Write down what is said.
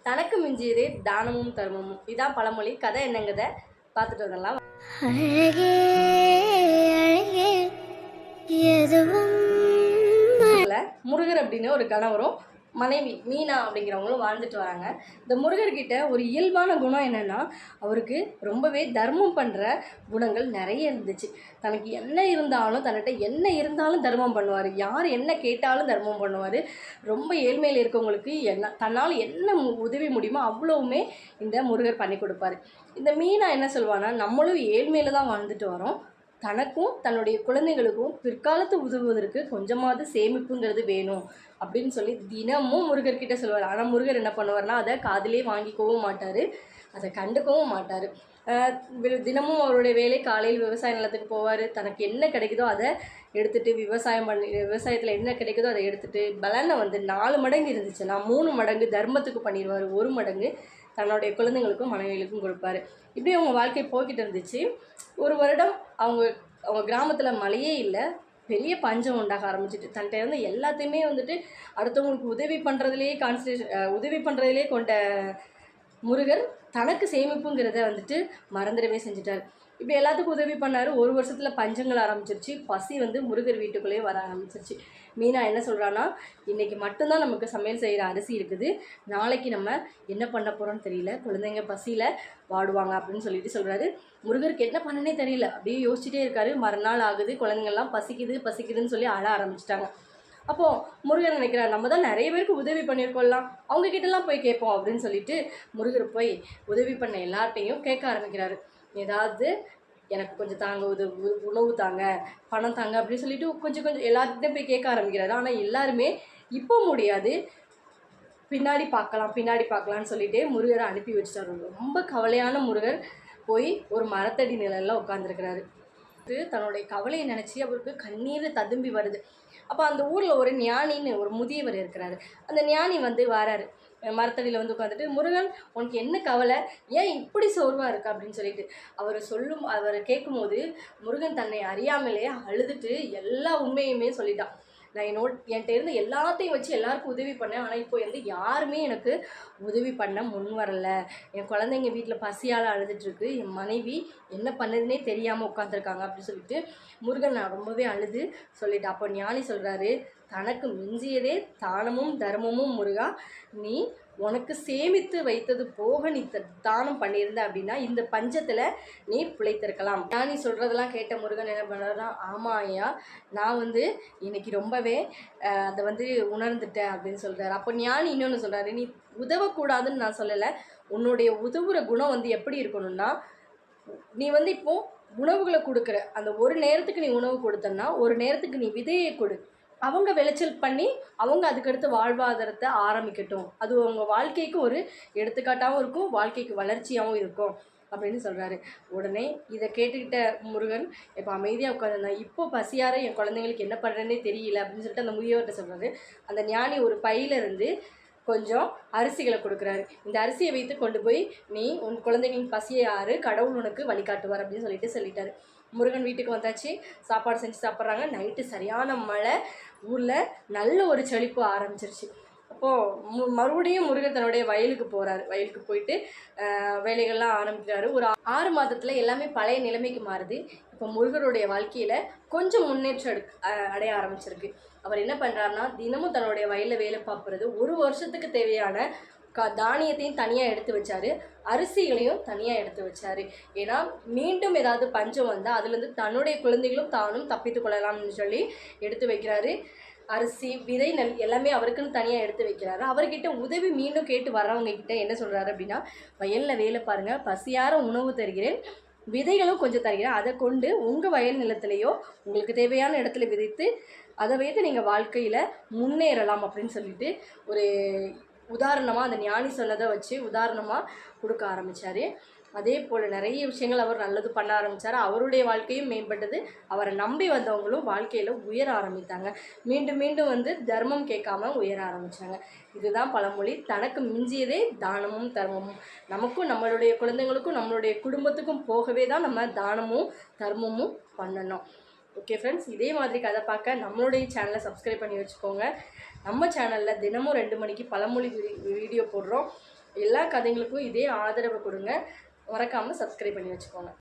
தனக்கு மிஞ்சியதே தானமும் தர்மமும். இதான் பழமொழி. கதை என்னங்கிறத பார்த்துட்டு வந்துடலாம். அழகே அழகே எதுவும் முருகர் அப்படின்னு ஒரு கணவரும் மனைவி மீனா அப்படிங்கிறவங்களும் வாழ்ந்துட்டு வராங்க. இந்த முருகர்கிட்ட ஒரு இயல்பான குணம் என்னென்னா, அவருக்கு ரொம்பவே தர்மம் பண்ணுற குணங்கள் நிறைய இருந்துச்சு. தனக்கு என்ன இருந்தாலும், தன்னிட்ட என்ன இருந்தாலும் தர்மம் பண்ணுவார். யார் என்ன கேட்டாலும் தர்மம் பண்ணுவார். ரொம்ப ஏழ்மையில் இருக்கவங்களுக்கு தன்னால் என்ன உதவி முடியுமோ அவ்வளவுமே இந்த முருகர் பண்ணி கொடுப்பாரு. இந்த மீனா என்ன சொல்வான்னா, நம்மளும் ஏழ்மையில் தான் வாழ்ந்துட்டு வரோம், தனக்கும் தன்னுடைய குழந்தைகளுக்கும் பிற்காலத்து உதவுவதற்கு கொஞ்சமாவது சேமிப்புங்கிறது வேணும் அப்படின்னு சொல்லி தினமும் முருகர்கிட்ட சொல்லுவார். ஆனால் முருகர் என்ன பண்ணுவார்னா, அதை காதிலே வாங்கிக்கவும் மாட்டார், அதை கண்டுக்கவும் மாட்டார். தினமும் அவருடைய வேலை காலையில் விவசாய நிலத்துக்கு போவார். தனக்கு என்ன கிடைக்குதோ அதை எடுத்துகிட்டு விவசாயத்தில் என்ன கிடைக்குதோ அதை எடுத்துகிட்டு பலனை 4 மடங்கு இருந்துச்சுன்னா 3 மடங்கு தர்மத்துக்கு பண்ணிடுவார், 1 மடங்கு தன்னுடைய குழந்தைங்களுக்கும் மனைவிகளுக்கும் கொடுப்பாரு. இப்படி அவங்க வாழ்க்கை போய்கிட்டு இருந்துச்சு. ஒரு வருடம் அவங்க கிராமத்தில் மழையே இல்லை, பெரிய பஞ்சம் உண்டாக ஆரம்பிச்சிட்டு தன்கிட்ட இருந்து எல்லாத்தையுமே அடுத்தவங்களுக்கு உதவி பண்ணுறதுலேயே கொண்ட முருகர் தனக்கு சேமிப்புங்கிறத மறந்துடவே செஞ்சுட்டார். இப்படி எல்லாத்துக்கும் உதவி பண்ணார். 1 வருஷத்தில் பஞ்சங்கள் ஆரம்பிச்சிருச்சு. பசி முருகர் வீட்டுக்குள்ளேயே வர ஆரம்பிச்சிருச்சு. மீனா என்ன சொல்கிறான்னா, இன்றைக்கி மட்டும்தான் நமக்கு சமையல் செய்கிற அரிசி இருக்குது, நாளைக்கு நம்ம என்ன பண்ண போகிறோன்னு தெரியல, குழந்தைங்க பசியில் வாடுவாங்க அப்படின்னு சொல்கிறாரு. முருகருக்கு என்ன பண்ணனே தெரியல, அப்படியே யோசிச்சுட்டே இருக்காரு. மறுநாள் ஆகுது, குழந்தைங்கள்லாம் பசிக்குதுன்னு சொல்லி அழ ஆரம்பிச்சிட்டாங்க. அப்போது முருகர் நினைக்கிறார், நம்ம தான் நிறைய பேருக்கு உதவி பண்ணியிருக்கோம்லாம், அவங்கக்கிட்டலாம் போய் கேட்போம் அப்படின்னு சொல்லிட்டு முருகர் போய் உதவி பண்ண எல்லார்ட்டையும் கேட்க ஆரம்பிக்கிறாரு. ஏதாவது எனக்கு கொஞ்சம் தாங்க, உணவு தாங்க, பணம் தாங்க அப்படின்னு சொல்லிட்டு கொஞ்சம் எல்லாருக்கிட்டே போய் கேட்க ஆரம்பிக்கிறாரு. ஆனால் எல்லாருமே இப்போ முடியாது, பின்னாடி பார்க்கலான்னு சொல்லிட்டு முருகரை அனுப்பி வச்சுட்டாரு. ரொம்ப கவலையான முருகர் போய் ஒரு மரத்தடி நிழலில் உட்காந்துருக்கிறாரு. தன்னுடைய கவலையை நினச்சி அவருக்கு கண்ணீர் ததும்பி வருது. அப்போ அந்த ஊரில் ஒரு ஞானின்னு ஒரு முதியவர் இருக்கிறாரு. அந்த ஞானி வராரு, மரத்தடியில் உட்காந்துட்டு, முருகன் உனக்கு என்ன கவலை, ஏன் இப்படி சோர்வாக இருக்கா அப்படின்னு சொல்லிட்டு அவரை கேட்கும்போது முருகன் தன்னை அறியாமலே அழுதுட்டு எல்லா உண்மையுமே சொல்லிட்டான். நான் என்கிட்ட இருந்து எல்லாத்தையும் வச்சு எல்லாருக்கும் உதவி பண்ணேன், ஆனால் இப்போ யாருமே எனக்கு உதவி பண்ண முன் வரலை. என் குழந்தைங்க வீட்டில் பசியால் அழுதுட்டுருக்கு, என் மனைவி என்ன பண்ணுதுன்னே தெரியாமல் உட்காந்துருக்காங்க அப்படின்னு சொல்லிட்டு முருகன் நான் ரொம்பவே அழுது சொல்லிட்டேன். அப்போ ஞானி சொல்கிறாரு, தனக்கு மிஞ்சியதே தானமும் தர்மமும் முருகா, நீ உனக்கு சேமித்து வைத்தது போக நீ தானம் பண்ணியிருந்த அப்படின்னா இந்த பஞ்சத்தில் நீ பிழைத்திருக்கலாம். ஞானி சொல்கிறதெல்லாம் கேட்ட முருகன் என்ன பண்ணுறா, ஆமாம் ஐயா, நான் இன்னைக்கு ரொம்பவே அதை உணர்ந்துட்டேன் அப்படின்னு சொல்கிறார். அப்போ ஞானி இன்னொன்று சொல்கிறாரு, நீ உதவக்கூடாதுன்னு நான் சொல்லலை, உன்னுடைய உதவுற குணம் எப்படி இருக்கணும்னா, நீ இப்போது உணவுகளை கொடுக்குற அந்த ஒரு நேரத்துக்கு நீ உணவு கொடுத்தன்னா ஒரு நேரத்துக்கு நீ விதையை கொடு, அவங்க விளைச்சல் பண்ணி அவங்க அதுக்கடுத்து வாழ்வாதாரத்தை ஆரம்பிக்கட்டும், அது அவங்க வாழ்க்கைக்கு ஒரு எடுத்துக்காட்டாகவும் இருக்கும், வாழ்க்கைக்கு வளர்ச்சியாகவும் இருக்கும் அப்படின்னு சொல்கிறாரு. உடனே இதை கேட்டுக்கிட்ட முருகன் இப்போ அமைதியாக உட்காந்துருந்தான். இப்போ பசியார என் குழந்தைங்களுக்கு என்ன பண்ணுறேன்னே தெரியல அப்படின்னு சொல்லிட்டு அந்த முதியவர்கிட்ட சொல்கிறாரு. அந்த ஞானி ஒரு பையிலிருந்து கொஞ்சம் அரிசிகளை கொடுக்குறாரு. இந்த அரிசியை வைத்து கொண்டு போய் நீ உன் குழந்தைகளின் பசியை கடவுள் உனக்கு வழிகாட்டுவார் அப்படின்னு சொல்லிட்டாரு. முருகன் வீட்டுக்கு வந்தாச்சு, சாப்பாடு செஞ்சு சாப்பிட்றாங்க. நைட்டு சரியான மழை, ஊரில் நல்ல ஒரு செழிப்பு ஆரம்பிச்சிருச்சு. அப்போது மறுபடியும் முருகன் தன்னுடைய வயலுக்கு போகிறாரு. வயலுக்கு போயிட்டு வேலைகள்லாம் ஆரம்பிக்கிறாரு. ஒரு 6 மாதத்தில் எல்லாமே பழைய நிலைமைக்கு மாறுது. இப்போ முருகருடைய வாழ்க்கையில் கொஞ்சம் முன்னேற்றம் அடைய ஆரம்பிச்சிருக்கு. அவர் என்ன பண்ணுறாருன்னா, தினமும் தன்னுடைய வயலில் வேலை பார்க்குறது, 1 வருஷத்துக்கு தேவையான தானியத்தையும் தனியாக எடுத்து வச்சார், அரிசிகளையும் தனியாக எடுத்து வச்சார். ஏன்னா மீண்டும் ஏதாவது பஞ்சம் வந்தால் அதுலேருந்து தன்னுடைய குழந்தைகளும் தானும் தப்பித்து கொள்ளலாம்னு சொல்லி எடுத்து வைக்கிறாரு. அரிசி, விதை, நெல் எல்லாமே அவருக்குன்னு தனியாக எடுத்து வைக்கிறாரு. அவர்கிட்ட உதவி மீண்டும் கேட்டு வர்றவங்க கிட்ட என்ன சொல்கிறாரு அப்படின்னா, வயலில் வேலை பாருங்கள், பசியார உணவு தருகிறேன், விதைகளும் கொஞ்சம் தருகிறேன், அதை கொண்டு உங்கள் வயல் நிலத்திலேயோ உங்களுக்கு தேவையான இடத்துல விதைத்து அதை வைத்து நீங்கள் வாழ்க்கையில் முன்னேறலாம் அப்படின்னு சொல்லிட்டு ஒரு உதாரணமாக அந்த ஞானி சொன்னதை வச்சு உதாரணமாக கொடுக்க ஆரம்பித்தார். அதே போல் நிறைய விஷயங்கள் அவர் நல்லது பண்ண ஆரம்பித்தார். அவருடைய வாழ்க்கையும் மேம்பட்டது, அவரை நம்பி வந்தவங்களும் வாழ்க்கையில் உயர ஆரம்பித்தாங்க. மீண்டும் தர்மம் கேட்காம உயர ஆரம்பித்தாங்க. இதுதான் பழமொழி, தனக்கு மிஞ்சியதே தானமும் தர்மமும். நமக்கும் நம்மளுடைய குழந்தைங்களுக்கும் நம்மளுடைய குடும்பத்துக்கும் போகவே தான் நம்ம தானமும் தர்மமும் பண்ணணும். ஓகே ஃப்ரெண்ட்ஸ், இதே மாதிரி கதை பார்க்க நம்மளுடைய சேனலை சப்ஸ்கிரைப் பண்ணி வச்சுக்கோங்க. நம்ம சேனலில் தினமும் 2 மணிக்கு பழமொழி வீடியோ போடுறோம். எல்லா கதைங்களுக்கும் இதே ஆதரவு கொடுங்க. மறக்காமல் சப்ஸ்கிரைப் பண்ணி வச்சுக்கோங்க.